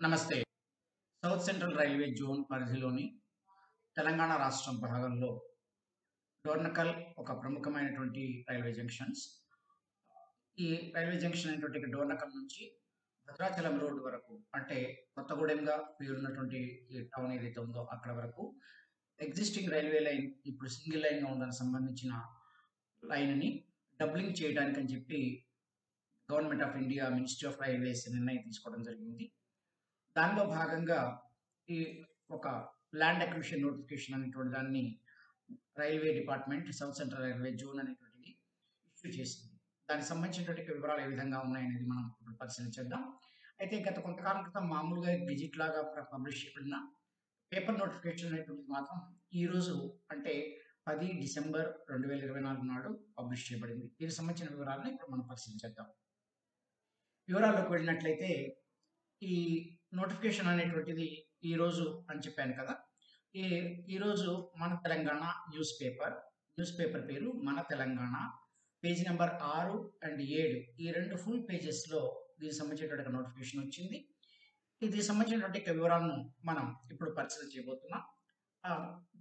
నమస్తే. South central railway zone పరిధిలోని తెలంగాణ రాష్ట్రం భాగంలో డోర్నకల్ ఒక ప్రముఖమైనటువంటి రైల్వే జంక్షన్స్. ఈ రైల్వే జంక్షన్ అయినటువంటి డోర్నకల్ నుంచి భద్రాచలం రోడ్ వరకు అంటే కొత్తగూడెంగా పేరున్నటువంటి ఈ టౌన్ ఏదైతే ఉందో అక్కడ వరకు ఎగ్జిస్టింగ్ రైల్వే లైన్ ఇప్పుడు సింగిల్ లైన్‌గా ఉండడానికి సంబంధించిన లైన్‌ని డబ్లింగ్ చేయడానికని చెప్పి government of India, ministry of railways నిర్ణయం తీసుకోవడం జరిగింది. దానిలో భాగంగా ఈ ఒక ల్యాండ్ అక్విజిషన్ నోటిఫికేషన్ అనేటువంటి దాన్ని railway department south central railway zone అనేటువంటిది ఇష్యూ చేసింది. దానికి సంబంధించినటువంటి వివరాలు ఏ విధంగా ఉన్నాయనేది మనం ఇప్పుడు పరిశీలించేద్దాం. అయితే గత కొంతకాలం క్రితం మామూలుగా గెజిట్ లాగా పబ్లిష్ చేయబడిన పేపర్ నోటిఫికేషన్ అనేటువంటిది మాత్రం ఈరోజు అంటే 10 డిసెంబర్ 2024 నాడు పబ్లిష్ చేయబడింది. దీనికి సంబంధించిన వివరాలను ఇప్పుడు మనం పరిశీలించేద్దాం. వివరాల్లోకి వెళ్ళినట్లయితే ఈ నోటిఫికేషన్ అనేటువంటిది ఈరోజు అని చెప్పాను కదా! ఈ ఈరోజు మన తెలంగాణ న్యూస్ పేపర్ పేరు మన తెలంగాణ. పేజ్ నంబర్ 6 అండ్ 7 ఈ 2 ఫుల్ పేజెస్‌లో దీనికి సంబంధించినటువంటి నోటిఫికేషన్ వచ్చింది. దీనికి సంబంధించినటువంటి వివరాలను మనం ఇప్పుడు పరిశీలన చేయబోతున్నాం.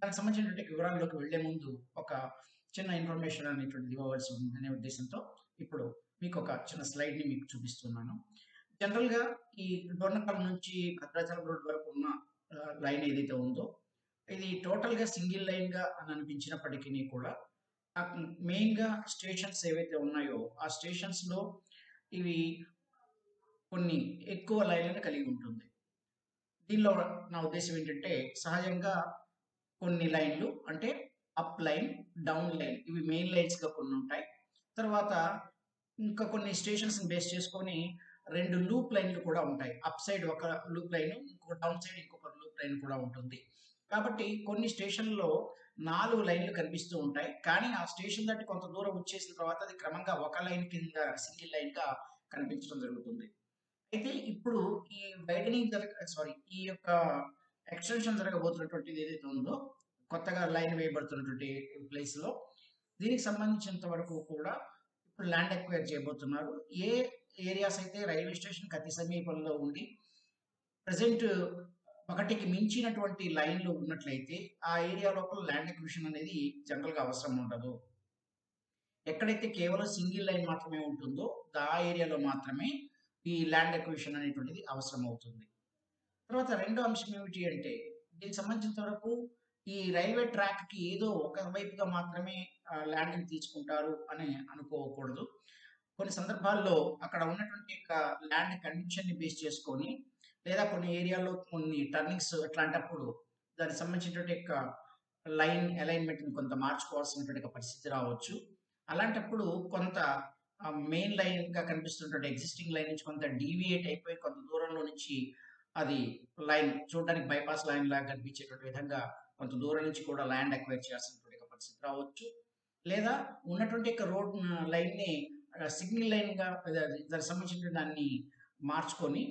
దానికి సంబంధించినటువంటి వివరాల్లోకి వెళ్ళే ముందు ఒక చిన్న ఇన్ఫర్మేషన్ అనేటువంటిది ఇవ్వవలసి ఉందనే ఉద్దేశంతో ఇప్పుడు మీకు ఒక చిన్న స్లైడ్‌ని మీకు చూపిస్తున్నాను. జనరల్‌గా ఈ డోర్నకల్ నుంచి భద్రాచలం రోడ్ వరకు ఉన్న లైన్ ఏదైతే ఉందో, ఇది టోటల్‌గా సింగిల్ లైన్‌గా అని అనిపించినప్పటికిని కూడా మెయిన్‌గా స్టేషన్స్ ఏవైతే ఉన్నాయో, ఆ స్టేషన్స్‌లో ఇవి కొన్ని ఎక్కువ లైన్‌లను కలిగి ఉంటుంది. దీనిలో నా ఉద్దేశ్యం ఏంటంటే, సహజంగా కొన్ని లైన్‌లు అంటే అప్ లైన్, డౌన్ లైన్ ఇవి మెయిన్ లైన్స్‌గా కొన్నుంటాయి. తర్వాత ఇంకా కొన్ని స్టేషన్స్‌ని బేస్ చేసుకొని 2 లూప్ లైన్‌లు కూడా ఉంటాయి. అప్ సైడ్ ఒక లూప్ లైను, ఇంకో డౌన్ సైడ్ ఇంకొక లూప్ లైన్ కూడా ఉంటుంది. కాబట్టి కొన్ని స్టేషన్‌లో 4 లైన్‌లు కనిపిస్తూ ఉంటాయి. కానీ ఆ స్టేషన్ దాటి కొంత దూరం వచ్చేసిన తర్వాత అది క్రమంగా ఒక లైన్ కింద సింగిల్ లైన్‌గా కనిపించడం జరుగుతుంది. అయితే ఇప్పుడు ఈ వైడనింగ్ ఈ యొక్క ఎక్స్‌టెన్షన్ జరగబోతున్నటువంటిది ఏదైతే ఉందో, కొత్తగా లైన్ వేయబడుతున్నటువంటి ప్లేస్‌లో దీనికి సంబంధించినంత వరకు కూడా ఇప్పుడు ల్యాండ్ ఎక్వైర్ చేయబోతున్నారు. ఏ ఏరియాస్ అయితే రైల్వే స్టేషన్‌కి అతి సమీపంలో ఉండి ప్రెజెంట్ ఒకటికి మించినటువంటి లైన్‌లు ఉన్నట్లయితే, ఆ ఏరియా లోపల ల్యాండ్ ఎక్విజిషన్ అనేది జనరల్‌గా అవసరం ఉండదు. ఎక్కడైతే కేవలం సింగిల్ లైన్ మాత్రమే ఉంటుందో, ఆ ఏరియాలో మాత్రమే ఈ ల్యాండ్ ఎక్విజిషన్ అనేటువంటిది అవసరమవుతుంది. తర్వాత రెండో అంశం ఏమిటి అంటే, దీనికి సంబంధించినంత వరకు ఈ రైల్వే ట్రాక్‌కి ఏదో ఒక వైపుగా మాత్రమే ల్యాండ్‌ని తీసుకుంటారు అని అనుకోకూడదు. కొన్ని సందర్భాల్లో అక్కడ ఉన్నటువంటి యొక్క ల్యాండ్ కండిషన్‌ని బేస్ చేసుకొని, లేదా కొన్ని ఏరియాలో కొన్ని టర్నింగ్స్ అట్లాంటప్పుడు దానికి సంబంధించినటువంటి యొక్క లైన్ అలైన్‌మెంట్‌ని కొంత మార్చుకోవాల్సినటువంటి ఒక పరిస్థితి రావచ్చు. అలాంటప్పుడు కొంత మెయిన్ లైన్‌గా కనిపిస్తున్నటువంటి ఎగ్జిస్టింగ్ లైన్ నుంచి కొంత డీవియేట్ అయిపోయి కొంత దూరంలో నుంచి అది లైన్ చూడడానికి బైపాస్ లైన్ లాగా కనిపించేటువంటి విధంగా కొంత దూరం నుంచి కూడా ల్యాండ్ అక్వైర్ చేయాల్సినటువంటి ఒక పరిస్థితి రావచ్చు. లేదా ఉన్నటువంటి యొక్క రోడ్ లైన్‌ని సింగిల్ లైన్‌గా దానికి సంబంధించిన దాన్ని మార్చుకొని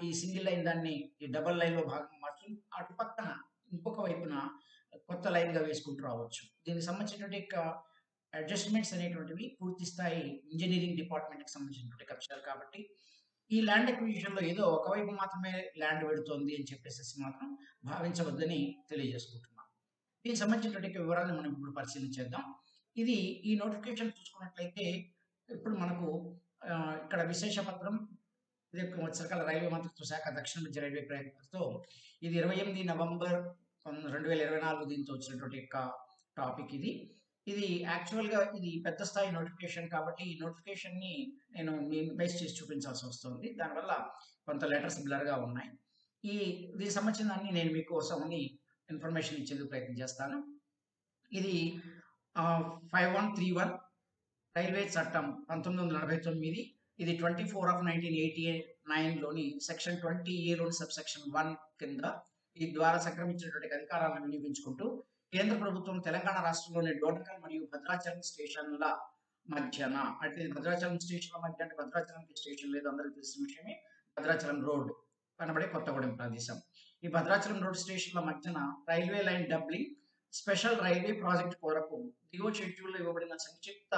ఈ సింగిల్ లైన్ దాన్ని ఈ డబుల్ లైన్‌లో భాగంగా మార్చుకొని అటు పక్కన ఇంకొక వైపున కొత్త లైన్‌గా వేసుకుంటూ రావచ్చు. దీనికి సంబంధించినటువంటి యొక్క అడ్జస్ట్‌మెంట్స్ అనేటువంటివి పూర్తి స్థాయి ఇంజినీరింగ్ డిపార్ట్‌మెంట్‌కి సంబంధించినటువంటి అంశాలు కాబట్టి, ఈ ల్యాండ్ అక్విజిషన్‌లో ఏదో ఒకవైపు మాత్రమే ల్యాండ్ వెడుతోంది అని చెప్పేసేసి మాత్రం భావించవద్దని తెలియజేసుకుంటున్నాను. దీనికి సంబంధించినటువంటి వివరాలను మనం ఇప్పుడు పరిశీలించేద్దాం. ఇది ఈ నోటిఫికేషన్ చూసుకున్నట్లయితే ఇప్పుడు మనకు ఇక్కడ విశేష పత్రం ఇది సరకాల రైల్వే మంత్రిత్వ శాఖ దక్షిణ మధ్య రైల్వే ప్రయత్నంతో ఇది 28 నవంబర్ 2024 దీంతో వచ్చినటువంటి యొక్క టాపిక్ ఇది. ఇది యాక్చువల్‌గా ఇది పెద్ద స్థాయి నోటిఫికేషన్ కాబట్టి ఈ నోటిఫికేషన్‌ని నేను బేస్ చేసి చూపించాల్సి వస్తుంది. దానివల్ల కొంత లెటర్స్ బ్లర్‌గా ఉన్నాయి. ఈ దీనికి సంబంధించిన దాన్ని నేను మీకోసమని ఇన్ఫర్మేషన్ ఇచ్చేందుకు ప్రయత్నం చేస్తాను. ఇది 5131 రైల్వే చట్టం 1949 ఇది 24/1989 లోని సెక్షన్ 20A లోని సబ్ సెక్షన్ 1 కింద ఈ ద్వారా సంక్రమించినటువంటి అధికారాలను వినియోగించుకుంటూ కేంద్ర ప్రభుత్వం తెలంగాణ రాష్ట్రంలోని డోర్నకల్ మరియు భద్రాచలం స్టేషన్ల మధ్యన అంటే భద్రాచలం స్టేషన్ల మధ్య అంటే భద్రాచలంకి స్టేషన్ లేదు అందరికీ తెలిసిన విషయమే. భద్రాచలం రోడ్ కనబడే కొత్తగూడెం ప్రదేశం. ఈ భద్రాచలం రోడ్ స్టేషన్ల మధ్యన railway line doubling special railway project కొరకు దిగువ షెడ్యూల్‌లో ఇవ్వబడిన సంక్షిప్త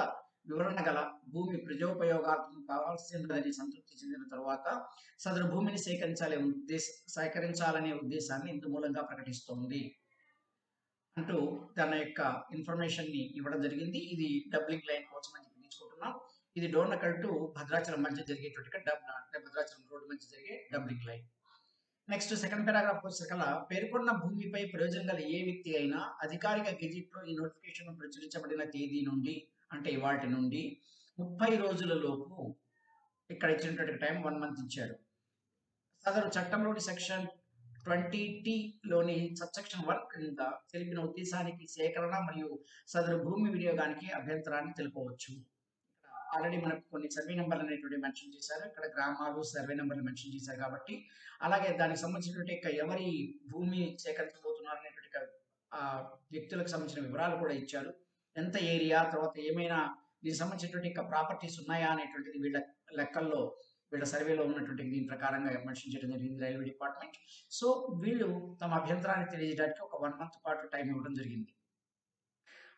వివరణ గల భూమి ప్రజోపయోగార్థం కావాల్సినదని సంతృప్తి చెందిన తర్వాత సదరు భూమిని సేకరించాలనే ఉద్దేశాన్ని ఇందు మూలంగా ప్రకటిస్తోంది అంటూ తన యొక్క ఇన్ఫర్మేషన్ ని ఇవ్వడం జరిగింది. ఇది డబ్లింగ్ లైన్ కోసం అని చెప్పి తీసుకుంటున్నాం. ఇది డోర్నకల్ టు భద్రాచలం మధ్య జరిగేటువంటి భద్రాచలం రోడ్డు మధ్య జరిగే doubling line. Next second paragraph వచ్చేసరికల్లా పేర్కొన్న భూమిపై ప్రయోజనం గల ఏ వ్యక్తి అయినా అధికారిక గెజిట్ లో ఈ నోటిఫికేషన్ ప్రచురించబడిన తేదీ నుండి అంటే ఇవాటి నుండి 30 రోజుల లోపు ఇక్కడ ఇచ్చినటువంటి టైం 1 మంత్ ఇచ్చారు. సదరు చట్టంలోని సెక్షన్ 20T లోని సబ్సెక్షన్ 1 క్రింద తెలిపిన ఉద్దేశానికి సేకరణ మరియు సదరు భూమి వినియోగానికి అభ్యంతరాన్ని తెలుపవచ్చు. ఆల్రెడీ మనకు కొన్ని సర్వే నెంబర్లు అనేటువంటి మెన్షన్ చేశారు. ఇక్కడ గ్రామాలు సర్వే నెంబర్లు మెన్షన్ చేశారు కాబట్టి అలాగే దానికి సంబంధించినటువంటి ఎవరి భూమి సేకరించబోతున్నారు అనేటువంటి వ్యక్తులకు సంబంధించిన వివరాలు కూడా ఇచ్చారు. ఎంత ఏరియా, తర్వాత ఏమైనా దీనికి సంబంధించినటువంటి ప్రాపర్టీస్ ఉన్నాయా అనేటువంటిది వీళ్ళ లెక్కల్లో వీళ్ళ సర్వేలో ఉన్నటువంటి దీని ప్రకారంగా మెన్షన్ చేయడం జరిగింది రైల్వే డిపార్ట్మెంట్. సో వీళ్ళు తమ అభ్యంతరాన్ని తెలియజేయడానికి ఒక 1 మంత్ పాటు టైం ఇవ్వడం జరిగింది.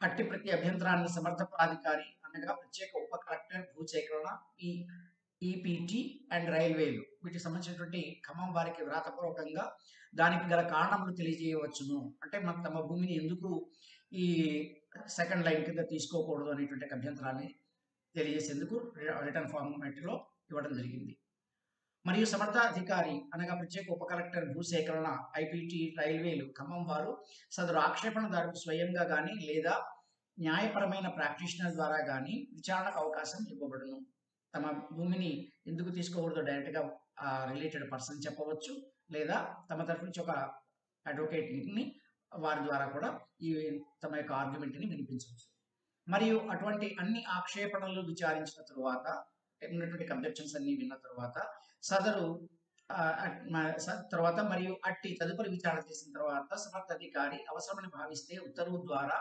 అట్టి ప్రతి అభ్యంతరాన్ని సమర్థ ప్రాధికారి అనగా ప్రత్యేక ఉప కలెక్టర్ భూసేకరణ ఈపీటీ అండ్ రైల్వేలు వీటికి సంబంధించినటువంటి ఖమ్మం వారికి వ్రాతపూర్వకంగా దానికి గల కారణములు తెలియజేయవచ్చును. అంటే తమ భూమిని ఎందుకు ఈ సెకండ్ లైన్ కింద తీసుకోకూడదు అనేటువంటి అభ్యంతరాన్ని తెలియజేసేందుకు రిటర్న్ ఫార్మాట్ లో ఇవ్వడం జరిగింది. మరియు సమర్థ అధికారి అనగా ప్రత్యేక ఉప కలెక్టర్ భూసేకరణ ఐపీటీ రైల్వేలు ఖమ్మం వారు సదరు ఆక్షేపణదారుకు స్వయంగా కానీ లేదా న్యాయపరమైన ప్రాక్టీషనర్ ద్వారా కానీ విచారణకు అవకాశం ఇవ్వబడును. తమ భూమిని ఎందుకు తీసుకోకూడదు డైరెక్ట్ గా రిలేటెడ్ పర్సన్ చెప్పవచ్చు, లేదా తమ తరఫు నుంచి ఒక అడ్వకేట్ ని వారి ద్వారా కూడా ఈ తమ యొక్క ఆర్గ్యుమెంట్ ని వినిపించవచ్చు. మరియు అటువంటి అన్ని ఆక్షేపణలు విచారించిన తరువాత ఉన్నటువంటి అబ్జెక్షన్స్ అన్ని విన్న తర్వాత సదరు తర్వాత మరియు అట్టి తదుపరి విచారణ చేసిన తర్వాత సమర్థ అధికారి అవసరమని భావిస్తే ఉత్తర్వు ద్వారా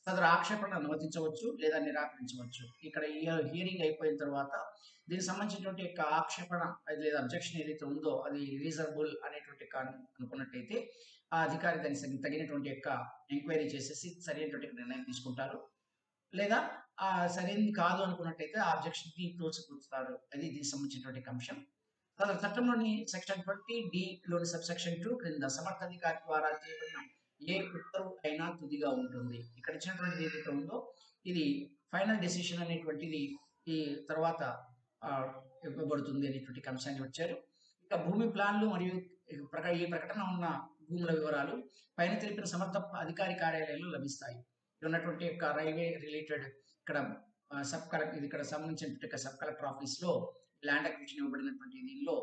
సదరు ఆక్షేపణ అనుమతించవచ్చు లేదా నిరాకరించవచ్చు. ఇక్కడ హియరింగ్ అయిపోయిన తర్వాత దీనికి సంబంధించినటువంటి యొక్క ఆక్షేపణ లేదా అబ్జెక్షన్ ఏదైతే ఉందో అది రీజనబుల్ అనేటువంటి అనుకున్నట్టయితే ఆ అధికారి దానికి తగినటువంటి యొక్క ఎంక్వైరీ చేసేసి సరైనటువంటి నిర్ణయం తీసుకుంటారు. లేదా సరైనది కాదు అనుకున్నట్టయితే ఆ అబ్జెక్షన్ ని తోసిపుచ్చుతారు. అది దీనికి సంబంధించినటువంటి అంశం. చట్టంలోని సెక్షన్ 20D లోని సబ్సెక్షన్ 2 క్రింద సమర్థాధికారి ద్వారా చేయబడిన ఏ ఉత్తర్వు అయినా తుదిగా ఉంటుంది. ఇక్కడ ఇచ్చినటువంటి ఏదైతే ఉందో ఇది ఫైనల్ డెసిషన్ అనేటువంటిది ఈ తర్వాత ఇవ్వబడుతుంది అనేటువంటి అంశాన్ని వచ్చారు. ఇక భూమి ప్లాన్లు మరియు ఈ ప్రకటన ఉన్న భూముల వివరాలు పైన తెలిపిన సమర్థ అధికారి కార్యాలయంలో లభిస్తాయి. ఉన్నటువంటి యొక్క రైల్వే రిలేటెడ్ ఇక్కడ సబ్ కలెక్టర్ ఇది ఇక్కడ సంబంధించినటువంటి సబ్ కలెక్టర్ ఆఫీస్ లో ల్యాండ్ అక్విజిషన్ ఇవ్వబడినటువంటి దీనిలో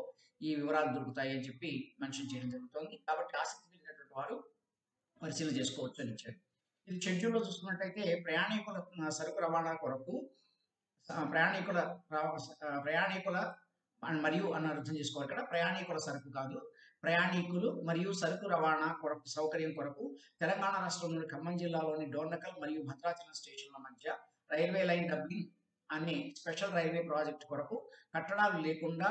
ఈ వివరాలు దొరుకుతాయి అని చెప్పి మెన్షన్ చేయడం జరుగుతుంది. కాబట్టి ఆసక్తి కలిగినటువంటి వారు పరిశీలన చేసుకోవచ్చు అని ఇచ్చారు. ఇది షెడ్యూల్ లో చూసుకున్నట్టయితే ప్రయాణికుల సరుకు రవాణా కొరకు ప్రయాణికుల మరియు అన్న అర్థం చేసుకోవాలి. ఇక్కడ ప్రయాణికుల సరుకు కాదు, ప్రయాణికులు మరియు సరుకు రవాణా కొరకు సౌకర్యం కొరకు తెలంగాణ రాష్ట్రంలోని ఖమ్మం జిల్లాలోని డోర్నకల్ మరియు భద్రాచలం స్టేషన్ల మధ్య రైల్వే లైన్ డబ్లింగ్ అనే స్పెషల్ రైల్వే ప్రాజెక్ట్ కొరకు కట్టడాలు లేకుండా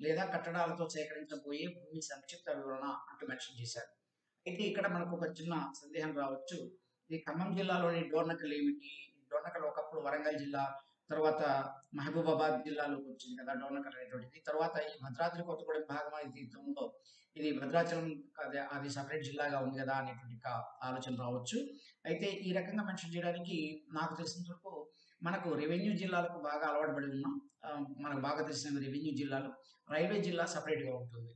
లేదా కట్టడాలతో సేకరించబోయే భూమి సంక్షిప్త వివరణ అంటూ మెన్షన్ చేశారు. అయితే ఇక్కడ మనకు ఒక చిన్న సందేహం రావచ్చు. ఈ ఖమ్మం జిల్లాలోని డోర్నకల్ ఏమిటి? డోర్నకల్ ఒకప్పుడు వరంగల్ జిల్లా, తర్వాత మహబూబాబాద్ జిల్లాలోకి వచ్చింది కదా డోర్నకల్ అనేటువంటిది. తర్వాత ఈ భద్రాద్రి కొత్తగూడెం భాగం ఏదైతే ఉందో ఇది భద్రాచలం అది సపరేట్ జిల్లాగా ఉంది కదా అనేటువంటి ఆలోచన రావచ్చు. అయితే ఈ రకంగా మెన్షన్ చేయడానికి నాకు తెలిసినంత వరకు మనకు రెవెన్యూ జిల్లాలకు బాగా అలవాటు పడి ఉన్నాం. మనకు బాగా తెలిసిన రెవెన్యూ జిల్లాలు, రైల్వే జిల్లా సపరేట్ గా ఉంటుంది.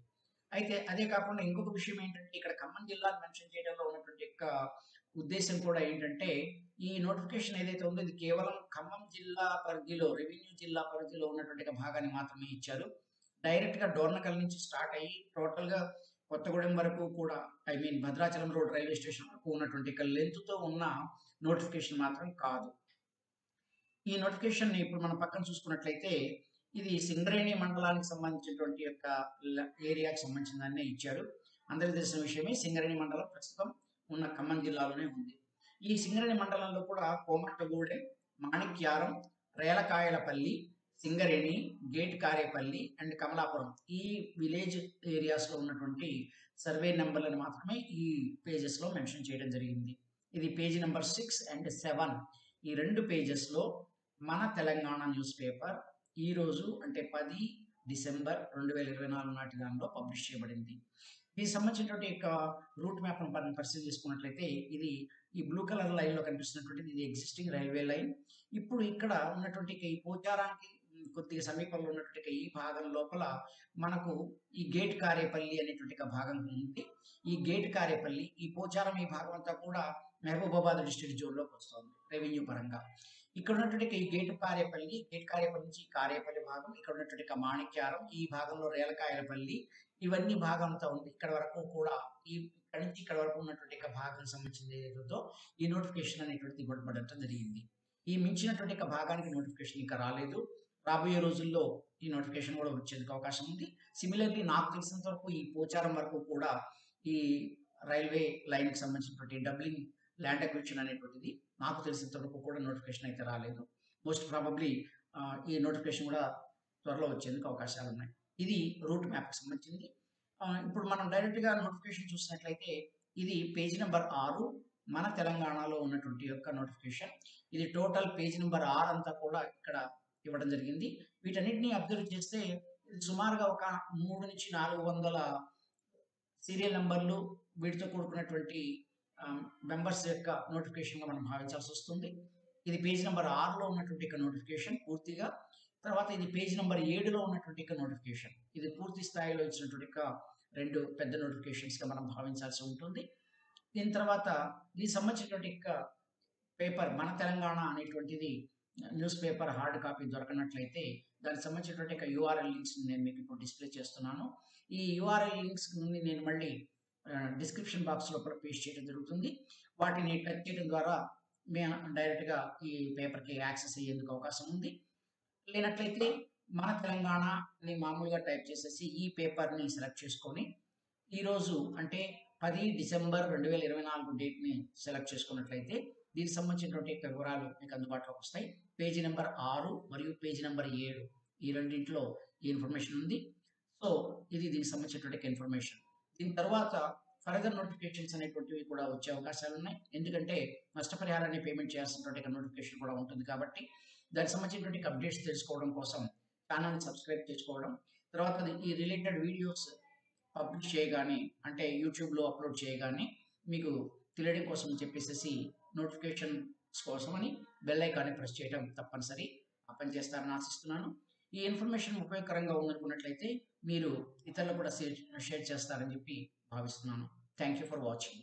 అయితే అదే కాకుండా ఇంకొక విషయం ఏంటంటే ఇక్కడ ఖమ్మం జిల్లా మెన్షన్ చేయడంలో ఉన్నటువంటి యొక్క ఉద్దేశం కూడా ఏంటంటే ఈ నోటిఫికేషన్ ఏదైతే ఉందో ఇది కేవలం ఖమ్మం జిల్లా పరిధిలో రెవెన్యూ జిల్లా పరిధిలో ఉన్నటువంటి భాగాన్ని మాత్రమే ఇచ్చారు. డైరెక్ట్ గా డోర్నకల్ నుంచి స్టార్ట్ అయ్యి టోటల్ గా కొత్తగూడెం వరకు కూడా భద్రాచలం రోడ్ రైల్వే స్టేషన్ వరకు ఉన్నటువంటి లెంత్ తో ఉన్న నోటిఫికేషన్ మాత్రం కాదు. ఈ నోటిఫికేషన్ ని ఇప్పుడు మనం పక్కన చూసుకున్నట్లయితే ఇది సింగరేణి మండలానికి సంబంధించినటువంటి యొక్క ఏరియాకి సంబంధించిన దాన్ని ఇచ్చారు. అందరికీ తెలిసిన విషయమే సింగరేణి మండలం ప్రస్తుతం ఉన్న ఖమ్మం జిల్లాలోనే ఉంది. ఈ సింగరేణి మండలంలో కూడా కోమట్టగూడెం, మాణిక్యారం, రేలకాయలపల్లి, సింగరేణి, గేట్ కారేపల్లి అండ్ కమలాపురం ఈ విలేజ్ ఏరియాస్ లో ఉన్నటువంటి సర్వే నెంబర్లను మాత్రమే ఈ పేజెస్ లో మెన్షన్ చేయడం జరిగింది. ఇది పేజీ నెంబర్ 6 and 7 ఈ రెండు పేజెస్ లో మన తెలంగాణ న్యూస్ పేపర్ ఈరోజు అంటే 10 డిసెంబర్ 2024 నాటి దానిలో పబ్లిష్ చేయబడింది. దీనికి సంబంధించినటువంటి యొక్క రూట్ మ్యాప్‌ను మనం పరిశీలించుకున్నట్లయితే ఇది ఈ బ్లూ కలర్ లైన్‌లో కనిపిస్తున్నటువంటిది ఇది ఎగ్జిస్టింగ్ రైల్వే లైన్. ఇప్పుడు ఇక్కడ ఉన్నటువంటి ఈ పోచారానికి కొద్దిగా సమీపంలో ఉన్నటువంటి ఈ భాగం లోపల మనకు ఈ గేట్ కారేపల్లి అనేటువంటి ఒక భాగం ఉంది. ఈ గేట్ కారేపల్లి, ఈ పోచారం ఈ భాగం అంతా కూడా మహబూబాబాద్ డిస్ట్రిక్ట్ జోన్‌లోకి వస్తుంది రెవెన్యూ పరంగా. ఇక్కడ ఉన్నటువంటి ఈ గేట్ కారేపల్లి నుంచి కారేపల్లి భాగం, ఇక్కడ ఉన్నటువంటి మాణిక్యారం, ఈ భాగంలో రేలకాయలపల్లి, ఇవన్నీ భాగం అంతా ఉంది. ఇక్కడ వరకు కూడా ఇక్కడి నుంచి ఇక్కడ వరకు ఉన్నటువంటి భాగం సంబంధించింది ఏదైతే ఉందో ఈ నోటిఫికేషన్ అనేటువంటిది ఇవ్వబడటం జరిగింది. ఈ మించినటువంటి భాగానికి నోటిఫికేషన్ ఇంకా రాలేదు. రాబోయే రోజుల్లో ఈ నోటిఫికేషన్ కూడా వచ్చేందుకు అవకాశం ఉంది. సిమిలర్లీ నాకు తెలిసినంత వరకు ఈ పోచారం వరకు కూడా ఈ రైల్వే లైన్‌కి సంబంధించినటువంటి డబ్లింగ్ ల్యాండ్ అక్విజిషన్ అనేటువంటిది నాకు తెలిసినంత వరకు కూడా నోటిఫికేషన్ అయితే రాలేదు. మోస్ట్ ప్రాబబ్లీ ఈ నోటిఫికేషన్ కూడా త్వరలో వచ్చేందుకు అవకాశాలున్నాయి. ఇది రూట్ మ్యాప్‌కి సంబంధించింది. ఇప్పుడు మనం డైరెక్ట్‌గా నోటిఫికేషన్ చూసినట్లయితే ఇది పేజ్ నంబర్ 6 మన తెలంగాణలో ఉన్నటువంటి యొక్క నోటిఫికేషన్. ఇది టోటల్ పేజ్ నంబర్ 6 అంతా కూడా ఇక్కడ ఇవ్వడం జరిగింది. వీటన్నిటిని అబ్జర్వ్ చేస్తే ఇది సుమారుగా ఒక 3-400 సీరియల్ నంబర్లు వీటితో కూడుకున్నటువంటి మెంబర్స్ యొక్క నోటిఫికేషన్‌గా మనం భావించాల్సి వస్తుంది. ఇది పేజ్ నంబర్ 6లో ఉన్నటువంటి నోటిఫికేషన్ పూర్తిగా. తర్వాత ఇది పేజ్ నంబర్ 7లో ఉన్నటువంటి నోటిఫికేషన్. ఇది పూర్తి స్థాయిలో ఇచ్చినటువంటి 2 పెద్ద నోటిఫికేషన్స్‌గా మనం భావించాల్సి ఉంటుంది. దీని తర్వాత దీనికి సంబంధించినటువంటి పేపర్ మన తెలంగాణ అనేటువంటిది న్యూస్ పేపర్ హార్డ్ కాపీ దొరకనట్లయితే దానికి సంబంధించినటువంటి యూఆర్ఎల్ లింక్స్ నేను మీకు ఇప్పుడు డిస్ప్లే చేస్తున్నాను. ఈ యూఆర్ఎల్ లింక్స్ నుండి నేను మళ్ళీ డిస్క్రిప్షన్ బాక్స్ లోపల పేస్ట్ చేయడం జరుగుతుంది. వాటిని టచ్ చేయడం ద్వారా మేము డైరెక్ట్‌గా ఈ పేపర్‌కి యాక్సెస్ అయ్యేందుకు అవకాశం ఉంది. లేనట్లయితే మన తెలంగాణ అని మామూలుగా టైప్ చేసేసి ఈ పేపర్‌ని సెలెక్ట్ చేసుకొని ఈరోజు అంటే 10 డిసెంబర్ 2024 డేట్‌ని సెలెక్ట్ చేసుకున్నట్లయితే దీనికి సంబంధించినటువంటి వివరాలు మీకు అందుబాటులోకి వస్తాయి. పేజీ నంబర్ 6 మరియు పేజీ నంబర్ 7 ఈ రెండిట్లో ఈ ఇన్ఫర్మేషన్ ఉంది. సో, ఇది దీనికి సంబంధించినటువంటి ఇన్ఫర్మేషన్. దీని తర్వాత ఫర్దర్ నోటిఫికేషన్స్ అనేటువంటివి కూడా వచ్చే అవకాశాలున్నాయి. ఎందుకంటే నష్టపరిహారాన్ని పేమెంట్ చేయాల్సినటువంటి నోటిఫికేషన్ కూడా ఉంటుంది కాబట్టి దానికి సంబంధించినటువంటి అప్డేట్స్ తెలుసుకోవడం కోసం ఛానల్‌ని సబ్స్క్రైబ్ చేసుకోవడం. తర్వాత ఈ రిలేటెడ్ వీడియోస్ పబ్లిష్ చేయగానే అంటే యూట్యూబ్‌లో అప్‌లోడ్ చేయగానే మీకు తెలియడం కోసం అని చెప్పేసేసి నోటిఫికేషన్స్ కోసమని బెల్ ఐకాన్ని ప్రెస్ చేయడం తప్పనిసరి. ఆ పని చేస్తారని ఆశిస్తున్నాను. ఈ ఇన్ఫర్మేషన్ ఉపయోగకరంగా ఉందనుకున్నట్లయితే మీరు ఇతరులకు కూడా షేర్ చేస్తారని చెప్పి భావిస్తున్నాను. Thank you for watching.